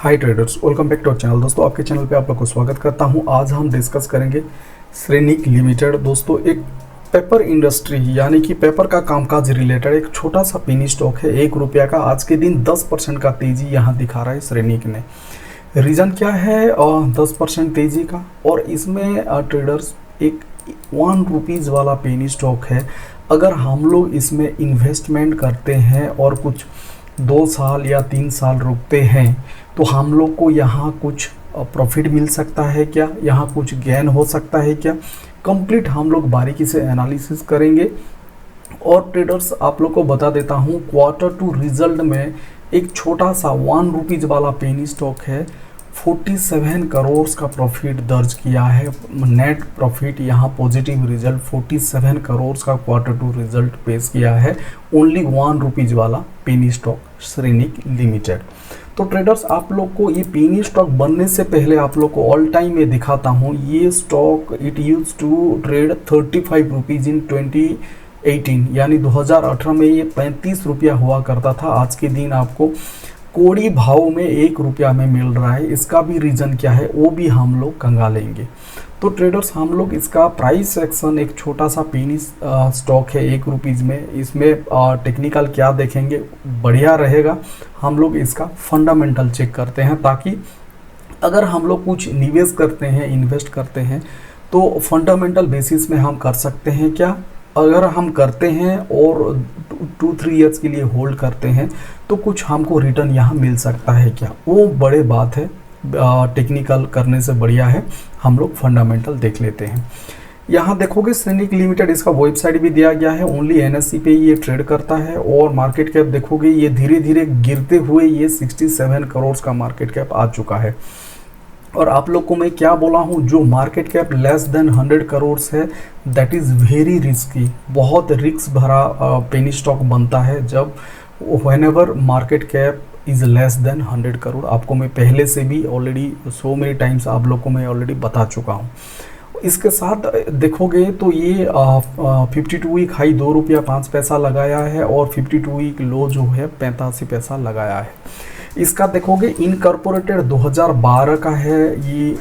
Hi traders, welcome back to our channel. दोस्तों, आपके channel पे आप लोग को स्वागत करता हूं। आज हम डिस्कस करेंगे श्रेणिक लिमिटेड। दोस्तों, एक पेपर इंडस्ट्री यानी कि पेपर का कामकाज रिलेटेड एक छोटा सा पेनी स्टॉक है, ₹1 का। आज के दिन 10% का तेजी यहां दिखा रहा है श्रेणिक ने। रीज़न क्या है 10% तेजी का? और इसमें ट्रेडर्स एक ₹1 वाला पेनी स्टॉक है। अगर हम लोग इसमें इन्वेस्टमेंट करते हैं और कुछ 2 साल या 3 साल रुकते हैं तो हम लोग को यहाँ कुछ प्रॉफिट मिल सकता है क्या, यहाँ कुछ गेन हो सकता है क्या? कंप्लीट हम लोग बारीकी से एनालिसिस करेंगे। और ट्रेडर्स, आप लोग को बता देता हूँ, Q2 रिजल्ट में एक छोटा सा ₹1 वाला पेनी स्टॉक है, 47 करोड़ का प्रॉफिट दर्ज किया है। नेट प्रॉफिट यहाँ पॉजिटिव रिजल्ट 47 करोड़ का Q2 रिजल्ट पेश किया है। ओनली ₹1 वाला पेनी स्टॉक श्रेणिक लिमिटेड। तो ट्रेडर्स, आप लोग को ये पेनी स्टॉक बनने से पहले आप लोग को ऑल टाइम में दिखाता हूँ। ये stock it use to trade ₹35 in 2018 यानी 2018 में ये ₹35 हुआ करता था। आज के दिन आपको कोड़ी भाव में ₹1 में मिल रहा है। इसका भी रीज़न क्या है वो भी हम लोग कंगालेंगे। तो ट्रेडर्स, हम लोग इसका प्राइस सेक्शन एक छोटा सा पेनी स्टॉक है ₹1 में। इसमें टेक्निकल क्या देखेंगे, बढ़िया रहेगा। हम लोग इसका फंडामेंटल चेक करते हैं, ताकि अगर हम लोग कुछ निवेश करते हैं, इन्वेस्ट करते हैं, तो फंडामेंटल बेसिस में हम कर सकते हैं क्या। अगर हम करते हैं और 2-3 ईयर्स के लिए होल्ड करते हैं तो कुछ हमको रिटर्न यहाँ मिल सकता है क्या, वो बड़े बात है। टेक्निकल करने से बढ़िया है हम लोग फंडामेंटल देख लेते हैं। यहाँ देखोगे श्रेणिक लिमिटेड, इसका वेबसाइट भी दिया गया है। ओनली NSE पे ये ट्रेड करता है। और मार्केट कैप देखोगे, ये धीरे धीरे गिरते हुए ये 67 करोड़ का मार्केट कैप आ चुका है। और आप लोग को मैं क्या बोला हूँ, जो market cap less than 100 crore है, दैट इज़ वेरी रिस्की। बहुत रिस्क भरा पेनी स्टॉक बनता है जब whenever market cap is less than 100 crore. आपको मैं पहले से भी ऑलरेडी सो मेनी टाइम्स आप लोग को मैं ऑलरेडी बता चुका हूँ। इसके साथ देखोगे तो ये 52 वीक हाई ₹2.05 लगाया है और 52 वीक लो जो है 85 पैसा लगाया है। इसका देखोगे इनकॉर्पोरेटेड 2012 का है। ये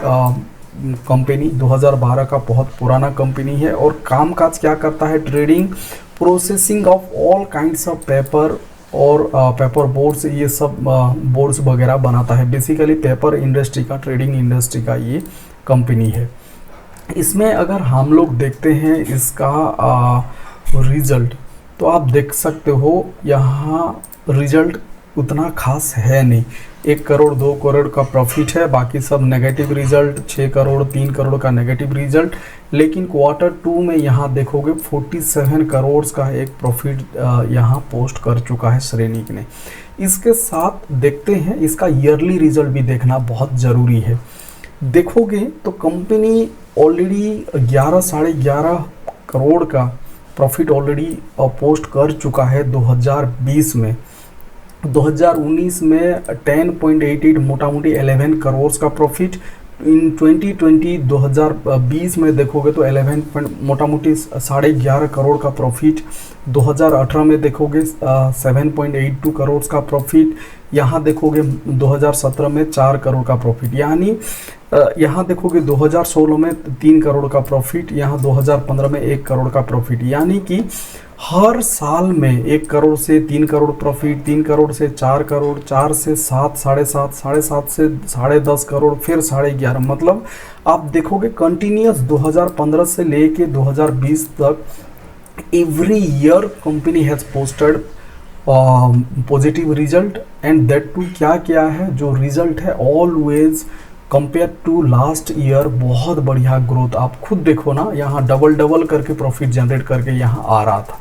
कंपनी 2012 का बहुत पुराना कंपनी है। और कामकाज क्या करता है, trading, processing of all kinds of paper और पेपर बोर्ड्स, ये सब बोर्ड्स वगैरह बनाता है। बेसिकली पेपर इंडस्ट्री का, ट्रेडिंग इंडस्ट्री का ये कंपनी है। इसमें अगर हम लोग देखते हैं इसका रिजल्ट, तो आप देख सकते हो यहाँ रिजल्ट उतना खास है नहीं। 1 करोड़ 2 करोड़ का प्रॉफिट है, बाकी सब नेगेटिव रिजल्ट, 6 करोड़ 3 करोड़ का नेगेटिव रिजल्ट। लेकिन Q2 में यहाँ देखोगे 47 करोड़ का एक प्रॉफिट यहाँ पोस्ट कर चुका है श्रेणिक ने। इसके साथ देखते हैं इसका ईयरली रिजल्ट भी देखना बहुत ज़रूरी है। देखोगे तो कंपनी ऑलरेडी 11 साढ़े 11 करोड़ का प्रॉफिट ऑलरेडी पोस्ट कर चुका है 2020 में। 2019 में 10.88 मोटा मोटी 11 करोड़ का प्रॉफिट। इन 2020 में देखोगे तो 11 मोटा मोटी 11.5 करोड़ का प्रॉफिट। 2018 में देखोगे 7.82 करोड़ का प्रॉफिट। यहाँ देखोगे 2017 में 4 करोड़ का प्रॉफिट। यानी यहाँ देखोगे 2016 में 3 करोड़ का प्रॉफिट, यहाँ 2015 में 1 करोड़ का प्रॉफिट। यानी कि हर साल में 1 करोड़ से 3 करोड़ प्रॉफिट, 3 करोड़ से 4 करोड़, 4 से 7, 7.5, 7.5 से 10.5 करोड़, फिर 11.5। मतलब आप देखोगे कंटिन्यूस 2015 से लेके 2020 तक every year company has posted positive result. And that too क्या क्या है, जो रिजल्ट है always compare to last year बहुत बढ़िया ग्रोथ। आप खुद देखो ना, यहाँ डबल करके प्रॉफिट जनरेट करके यहाँ आ रहा था।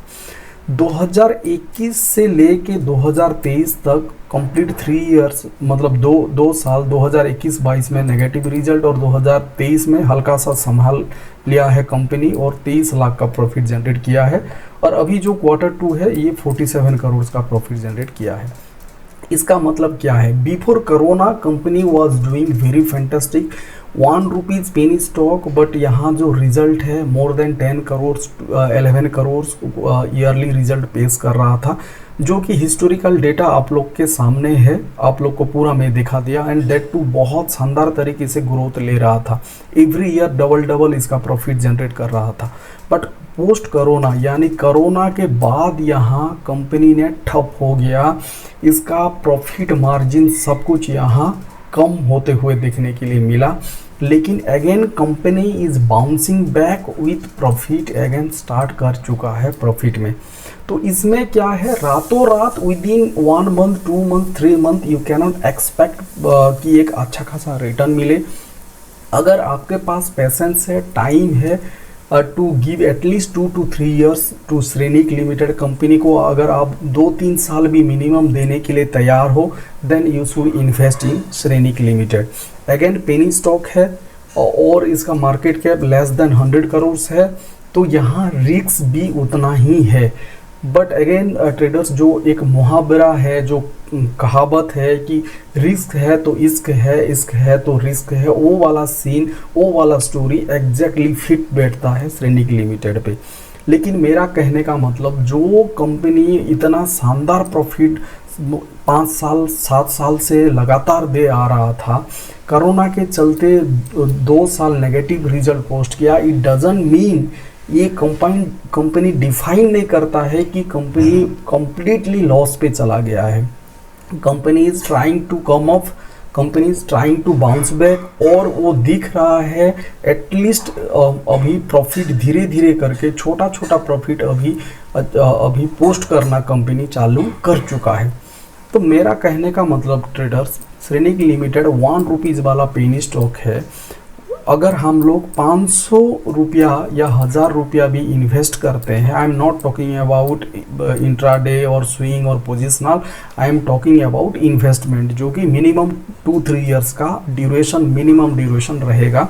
2021 से लेके 2023 तक कंप्लीट 3 ईयर्स, मतलब दो साल, 2021-22 में नेगेटिव रिजल्ट और 2023 में हल्का सा संभाल लिया है कंपनी और 23 लाख का प्रॉफिट जनरेट किया है। और अभी जो Q2 है ये 47 करोड़ का प्रॉफिट जनरेट किया है। इसका मतलब क्या है, before corona company was doing very fantastic, ₹1 penny stock. But यहाँ जो रिजल्ट है more than 10 crore 11 crore yearly result पेश कर रहा था। जो कि हिस्टोरिकल डेटा आप लोग के सामने है, आप लोग को पूरा मैं दिखा दिया। एंड दैट टू बहुत शानदार तरीके से ग्रोथ ले रहा था, एवरी ईयर डबल इसका प्रॉफिट जनरेट कर रहा था। बट पोस्ट कोरोना यानी कोरोना के बाद यहाँ कंपनी ने ठप हो गया, इसका प्रॉफिट मार्जिन सब कुछ यहाँ कम होते हुए देखने के लिए मिला। लेकिन again company is bouncing back with profit, again start कर चुका है प्रॉफिट में। तो इसमें क्या है, रातों रात within 1 month 2 month 3 month you cannot expect कि एक अच्छा खासा रिटर्न मिले। अगर आपके पास पेशेंस है, टाइम है to give at least 2 to 3 years to Shrenik limited company को, अगर आप 2-3 साल भी मिनिमम देने के लिए तैयार हो, then you should invest in Shrenik limited. Again penny stock है और इसका market cap less than 100 crore है, तो यहाँ रिस्क भी उतना ही है। बट अगेन ट्रेडर्स, जो एक मुहावरा है, जो कहावत है कि रिस्क है तो इश्क है, इश्क है तो रिस्क है, वो वाला सीन, वो वाला स्टोरी एग्जैक्टली फिट बैठता है श्रेनिक लिमिटेड पे। लेकिन मेरा कहने का मतलब, जो कंपनी इतना शानदार प्रॉफिट 5 साल 7 साल से लगातार दे आ रहा था, कोरोना के चलते 2 साल नेगेटिव रिजल्ट पोस्ट किया, इट डजंट मीन ये कंपनी डिफाइन नहीं करता है कि कंपनी कंप्लीटली लॉस पे चला गया है। Company is trying to come up, company is trying to bounce back, और वो दिख रहा है एटलीस्ट अभी प्रॉफिट धीरे धीरे करके छोटा छोटा प्रॉफिट अभी पोस्ट करना कंपनी चालू कर चुका है। तो मेरा कहने का मतलब ट्रेडर्स, श्रेनिक लिमिटेड 1 रुपीज़ वाला पेनी स्टॉक है। अगर हम लोग 500 रुपया या 1000 रुपया भी इन्वेस्ट करते हैं, I am not talking about intraday और स्विंग और positional, I am talking about investment, जो कि मिनिमम 2-3 ईयर्स का ड्यूरेशन, मिनिमम ड्यूरेशन रहेगा।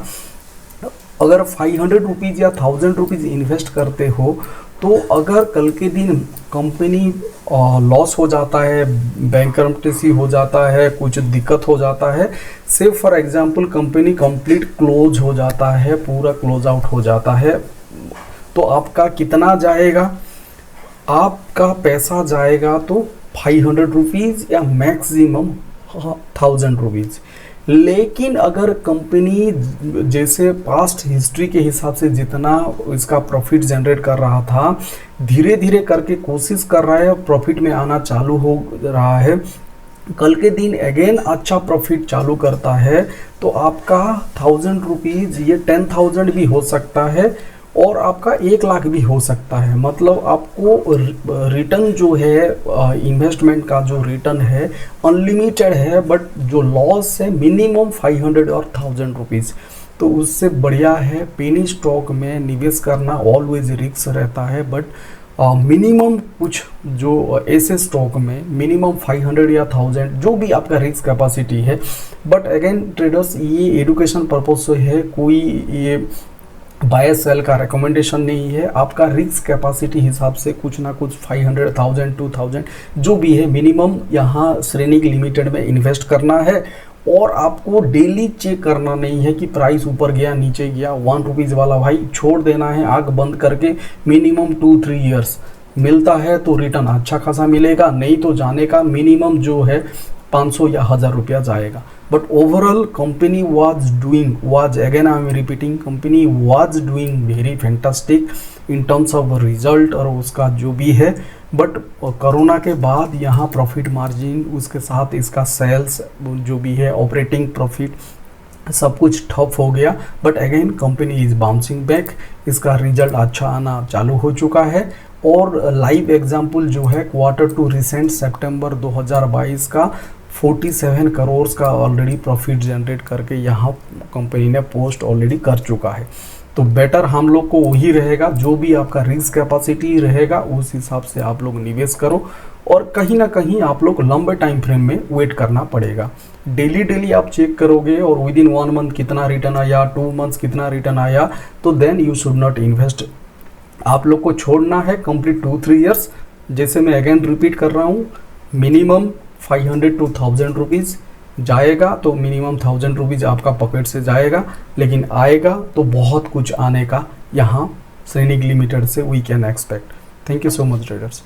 अगर 500 रुपीज़ या 1000 रुपीज़ इन्वेस्ट करते हो, तो अगर कल के दिन कंपनी लॉस हो जाता है, बैंकरप्टेसी हो जाता है, कुछ दिक्कत हो जाता है, से for example company complete close हो जाता है, पूरा क्लोज आउट हो जाता है, तो आपका कितना जाएगा? आपका पैसा जाएगा तो 500 रुपीज़ या मैक्सिमम 1000 रुपीज़। लेकिन अगर कंपनी जैसे पास्ट हिस्ट्री के हिसाब से जितना इसका प्रॉफिट जनरेट कर रहा था, धीरे धीरे करके कोशिश कर रहा है, प्रॉफिट में आना चालू हो रहा है, कल के दिन अगेन अच्छा प्रॉफिट चालू करता है, तो आपका 1000 रुपीज़ ये 10,000 भी हो सकता है और आपका 1 लाख भी हो सकता है। मतलब आपको रिटर्न जो है, इन्वेस्टमेंट का जो रिटर्न है अनलिमिटेड है, बट जो लॉस है मिनिमम 500 और 1000 रुपीज़। तो उससे बढ़िया है पेनी स्टॉक में निवेश करना, ऑलवेज रिस्क रहता है, बट मिनिमम कुछ जो ऐसे स्टॉक में मिनिमम 500 या 1000 जो भी आपका रिस्क कैपेसिटी है। बट अगेन ट्रेडर्स, ये एडुकेशन पर्पज से है, कोई ये बाय सेल का रिकमेंडेशन नहीं है। आपका रिस्क कैपेसिटी हिसाब से कुछ ना कुछ 500, 1000, 2000 जो भी है मिनिमम यहाँ श्रेनिक लिमिटेड में इन्वेस्ट करना है। और आपको डेली चेक करना नहीं है कि प्राइस ऊपर गया नीचे गया, 1 रुपीज़ वाला भाई छोड़ देना है, आंख बंद करके मिनिमम 2-3 ईयर्स मिलता है तो रिटर्न अच्छा खासा मिलेगा, नहीं तो जाने का मिनिमम जो है 500 या 1000 रुपया जाएगा। But overall company was again I am repeating, company was doing very fantastic in terms of result और उसका जो भी है। बट कोरोना के बाद यहाँ प्रॉफिट मार्जिन, उसके साथ इसका सेल्स जो भी है, ऑपरेटिंग प्रॉफिट, सब कुछ ठप हो गया। But again company is bouncing back, इसका रिजल्ट अच्छा आना चालू हो चुका है। और लाइव एग्जांपल जो है Q2 रिसेंट सितंबर 2022 का 47 करोड़ का ऑलरेडी प्रॉफिट जनरेट करके यहाँ कंपनी ने पोस्ट ऑलरेडी कर चुका है। तो बेटर हम लोग को वही रहेगा, जो भी आपका रिस्क कैपेसिटी रहेगा उस हिसाब से आप लोग निवेश करो, और कहीं ना कहीं आप लोग लंबे टाइम फ्रेम में वेट करना पड़ेगा। डेली आप चेक करोगे और विद इन 1 मंथ कितना रिटर्न आया, 2 मंथ्स कितना रिटर्न आया, तो then you should not invest. आप लोग को छोड़ना है कंप्लीट 2-3 ईयर्स। जैसे मैं अगेन रिपीट कर रहा हूँ, मिनिमम 500 to 1000 रुपीज़ जाएगा, तो मिनिमम 1000 रुपीज़ आपका पॉकेट से जाएगा, लेकिन आएगा तो बहुत कुछ आने का यहाँ श्रेनिक लिमिटेड से we can expect. Thank you so much traders.